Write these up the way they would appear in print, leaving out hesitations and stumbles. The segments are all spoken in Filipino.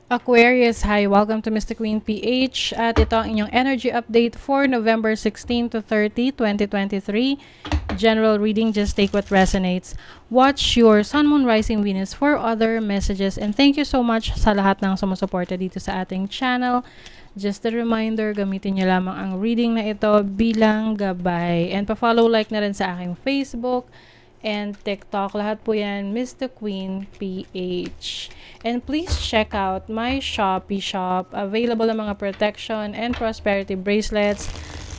Aquarius, hi! Welcome to Mr. Queen PH at ito ang inyong energy update for November 16 to 30, 2023. General reading, just take what resonates. Watch your Sun, Moon, Rising, Venus for other messages, and thank you so much sa lahat ng sumusuporta dito sa ating channel. Just a reminder, gamitin nyo lamang ang reading na ito bilang gabay. And pa-follow, like na rin sa aking Facebook and TikTok. Lahat po yan, Mr. Queen PH. And please check out my Shopee shop. Available ang mga protection and prosperity bracelets,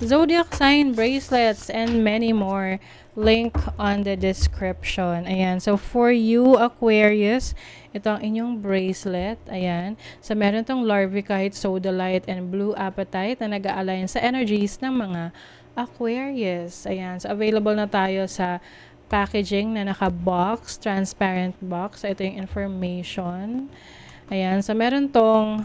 zodiac sign bracelets, and many more. Link on the description. Ayan. So, for you, Aquarius, ito ang inyong bracelet. Ayan. So, meron tong Larvicite, Sodalite, and Blue Apatite na nag-a-align sa energies ng mga Aquarius. Ayan. So, available na tayo sa packaging na naka-box, transparent box. So, ito yung information. Ayan. So, meron tong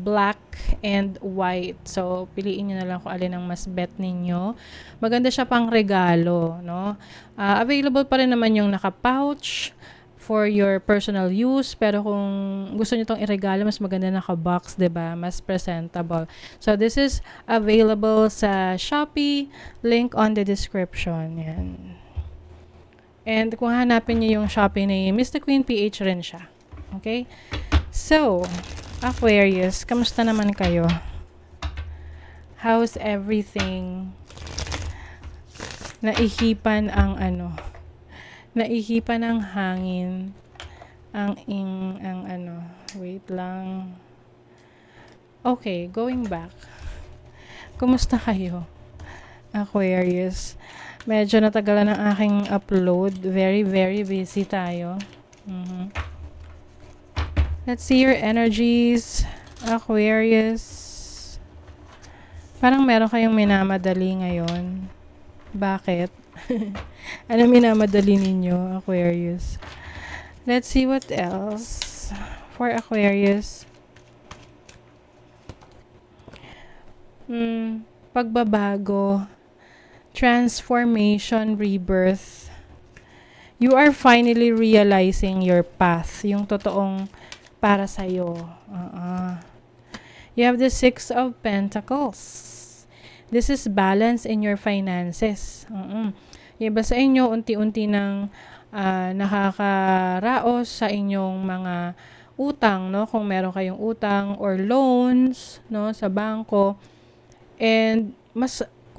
black and white. So, piliin nyo na lang kung alin ang mas bet ninyo. Maganda siya pang regalo, no? Available pa rin naman yung naka-pouch for your personal use. Pero kung gusto nyo itong iregalo, mas maganda naka-box, diba? Mas presentable. So, this is available sa Shopee. Link on the description. Yan. And kung hanapin nyo yung Shopee ni Mr. Queen PH rin siya. Okay? So, Aquarius, kamusta naman kayo? How's everything? Naihipan ang naihipan ang hangin. Wait lang. Okay, going back. Kumusta kayo? Aquarius. Medyo natagalan ang aking upload. Very, very busy tayo. Let's see your energies, Aquarius. Parang meron kayong minamadali ngayon. Bakit? Ano minamadali ninyo, Aquarius? Let's see what else for Aquarius. Pagbabago, transformation, rebirth. You are finally realizing your path, yung totoong para sa'yo. You have the Six of Pentacles. This is balance in your finances. Yung iba sa inyo, unti-unti nang nakakaraos sa inyong mga utang, no? Kung meron kayong utang or loans, no, sa bangko. And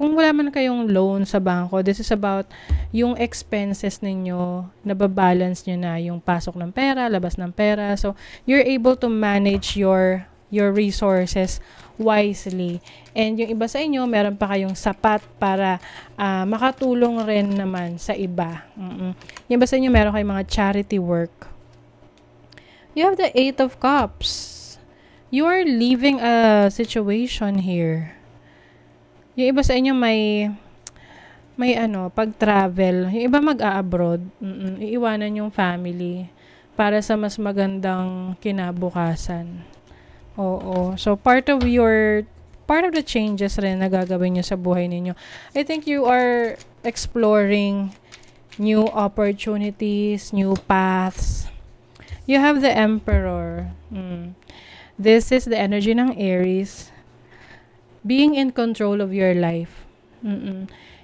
kung wala man kayong loan sa bangko, this is about yung expenses ninyo, nababalance nyo na yung pasok ng pera, labas ng pera. So, you're able to manage your resources wisely. And yung iba sa inyo, meron pa kayong sapat para makatulong rin naman sa iba. Yung iba sa inyo, meron kayong mga charity work. You have the Eight of Cups. You are leaving a situation here. Yung iba sa inyo may pag-travel. Yung iba mag-a-abroad. Iiwanan yung family para sa mas magandang kinabukasan. Oo. So, part of the changes rin na gagawin nyo sa buhay ninyo. I think you are exploring new opportunities, new paths. You have the Emperor. This is the energy ng Aries. Being in control of your life.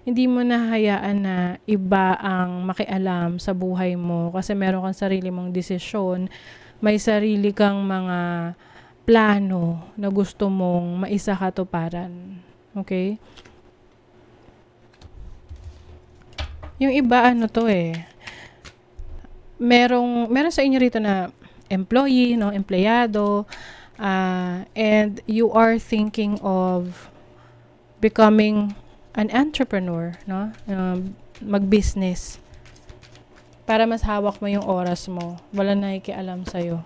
Hindi mo na hayaan na iba ang makialam sa buhay mo kasi meron kang sarili mong desisyon, may sarili kang mga plano na gusto mong maisakatuparan. Okay? Yung iba meron sa inyo rito na employee, no, empleyado, and you are thinking of becoming an entrepreneur, no? Mag-business. Para mas hawak mo yung oras mo. Wala na ikialam sa'yo.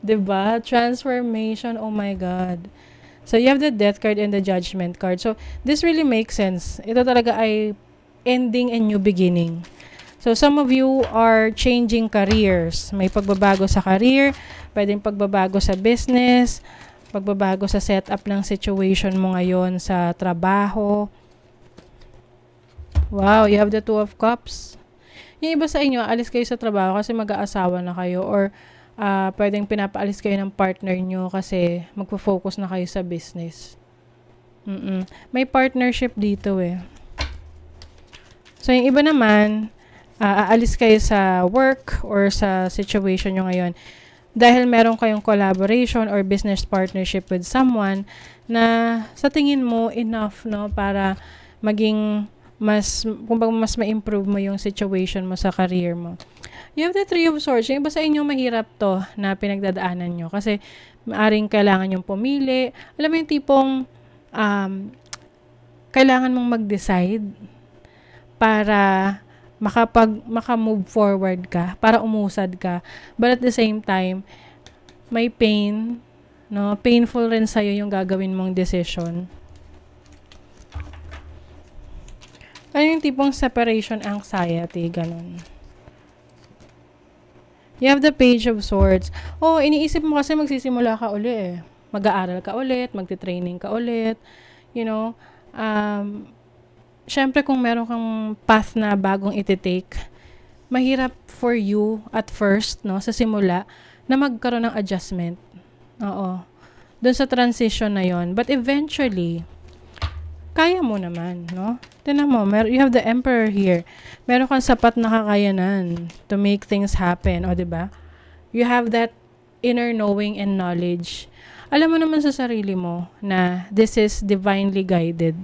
Diba? Transformation, oh my God. So, you have the Death card and the Judgment card. So, this really makes sense. Ito talaga ay ending and new beginning. So, some of you are changing careers. May pagbabago sa career, pwedeng pagbabago sa business, pagbabago sa setup ng situation mo ngayon sa trabaho. Wow, you have the Two of Cups. Yung iba sa inyo, alis kayo sa trabaho kasi mag-aasawa na kayo or pwedeng pinapaalis kayo ng partner nyo kasi magpo-focus na kayo sa business. May partnership dito eh. So, yung iba naman, aalis kayo sa work or sa situation nyo ngayon dahil meron kayong collaboration or business partnership with someone na sa tingin mo enough, no, para maging kumbaga mas ma-improve mo yung situation mo sa career mo. You have the Three of Swords. Yung iba sa inyo mahirap to na pinagdadaanan nyo kasi maaring kailangan yung pumili. Alam mo yung tipong kailangan mong mag-decide para maka-move forward ka, para umusad ka. But at the same time, may pain, no? Painful rin sa'yo yung gagawin mong decision. Ano yung tipong separation anxiety, ganun. You have the Page of Swords. Oh, iniisip mo kasi magsisimula ka uli eh. Mag-aaral ka ulit, magti-training ka ulit, you know. Syempre kung meron kang path na bagong iti-take, mahirap for you at first, no, sa simula, na magkaroon ng adjustment. Oo. Doon sa transition na yon. But eventually, kaya mo naman, no? Tignan mo, you have the Emperor here. Meron kang sapat na kakayanan to make things happen, o diba? You have that inner knowing and knowledge. Alam mo naman sa sarili mo na this is divinely guided.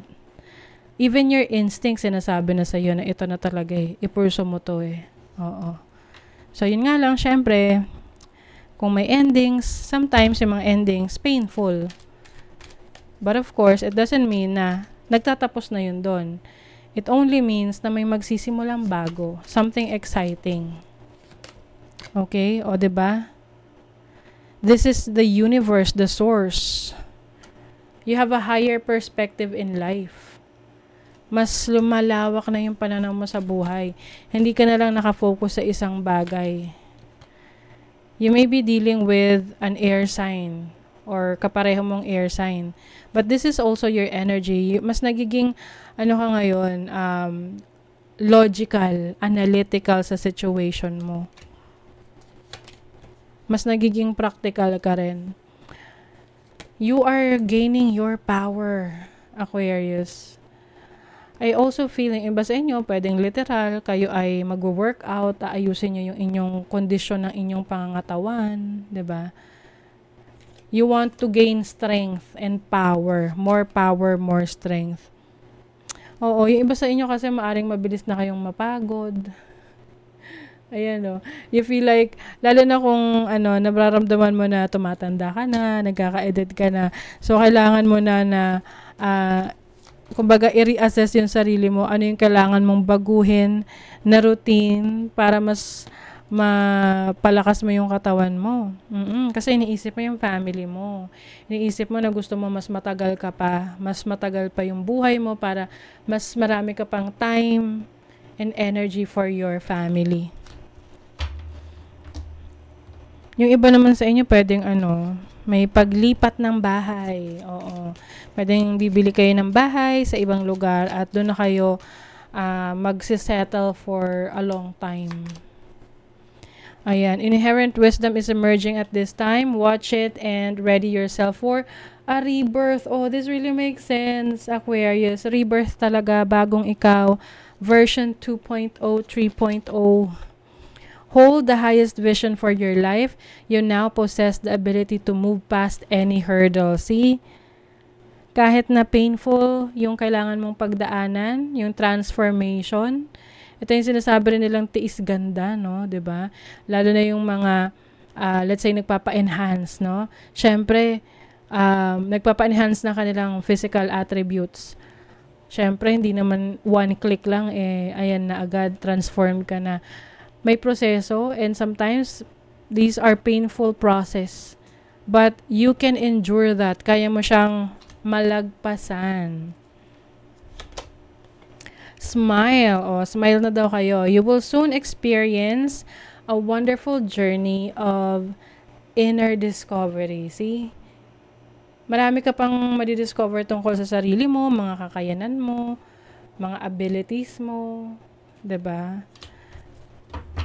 Even your instincts, sinasabi na sa'yo na ito na talaga eh. Ipurso mo to eh. Oo. So, yun nga lang, syempre, kung may endings, sometimes yung mga endings, painful. But of course, it doesn't mean na nagtatapos na yun doon. It only means na may magsisimulang bago. Something exciting. Okay? O, diba? This is the universe, the source. You have a higher perspective in life. Mas lumalawak na yung pananaw mo sa buhay. Hindi ka na lang nakafocus sa isang bagay. You may be dealing with an air sign or kapareho mong air sign. But this is also your energy. Mas nagiging, ano ka ngayon, logical, analytical sa situation mo. Mas nagiging practical ka rin. You are gaining your power, Aquarius. I also feel yung iba sa inyo, pwedeng literal, kayo ay mag-workout, aayusin nyo yung inyong kondisyon ng inyong pangangatawan, 'di ba? You want to gain strength and power, more strength. Oo, yung iba sa inyo kasi maaring mabilis na kayong mapagod. Ayan o. You feel like, lalo na kung nararamdaman mo na tumatanda ka na, nagkaka-edad ka na, so kailangan mo na kumbaga i-reassess yung sarili mo, ano yung kailangan mong baguhin na routine para mas mapalakas mo yung katawan mo. Kasi iniisip mo yung family mo. Iniisip mo na gusto mo mas matagal ka pa, mas matagal pa yung buhay mo para mas marami ka pang time and energy for your family. Yung iba naman sa inyo pwedeng may paglipat ng bahay. Oo. Pwedeng bibili kayo ng bahay sa ibang lugar at doon na kayo magsisettle for a long time. Ayan. Inherent wisdom is emerging at this time. Watch it and ready yourself for a rebirth. Oh, this really makes sense, Aquarius. Rebirth talaga, bagong ikaw. Version 2.0, 3.0. Hold the highest vision for your life. You now possess the ability to move past any hurdle. See? Kahit na painful yung kailangan mong pagdaanan, yung transformation. Ito yung sinasabi rin nilang tiis ganda, no? 'Di ba? Lalo na yung mga, let's say, nagpapa-enhance, no? Siyempre, nagpapa-enhance na kanilang physical attributes. Siyempre, hindi naman one click lang, ayan na agad, transformed ka na. May proseso and sometimes these are painful process. But you can endure that. Kaya mo siyang malagpasan. Smile. Smile na daw kayo. You will soon experience a wonderful journey of inner discovery. See? Marami ka pang madidiscover tungkol sa sarili mo, mga kakayanan mo, mga abilities mo. 'Di ba?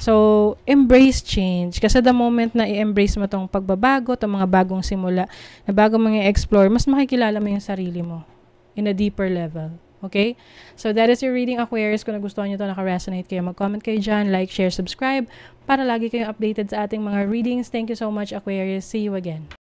So, embrace change. Kasi the moment na i-embrace mo tong pagbabago, tong mga bagong simula, na bago mo i-explore, mas makikilala mo yung sarili mo in a deeper level. Okay? So, that is your reading, Aquarius. Kung nagustuhan nyo ito, naka-resonate kayo, mag-comment kayo dyan, like, share, subscribe, para lagi kayong updated sa ating mga readings. Thank you so much, Aquarius. See you again.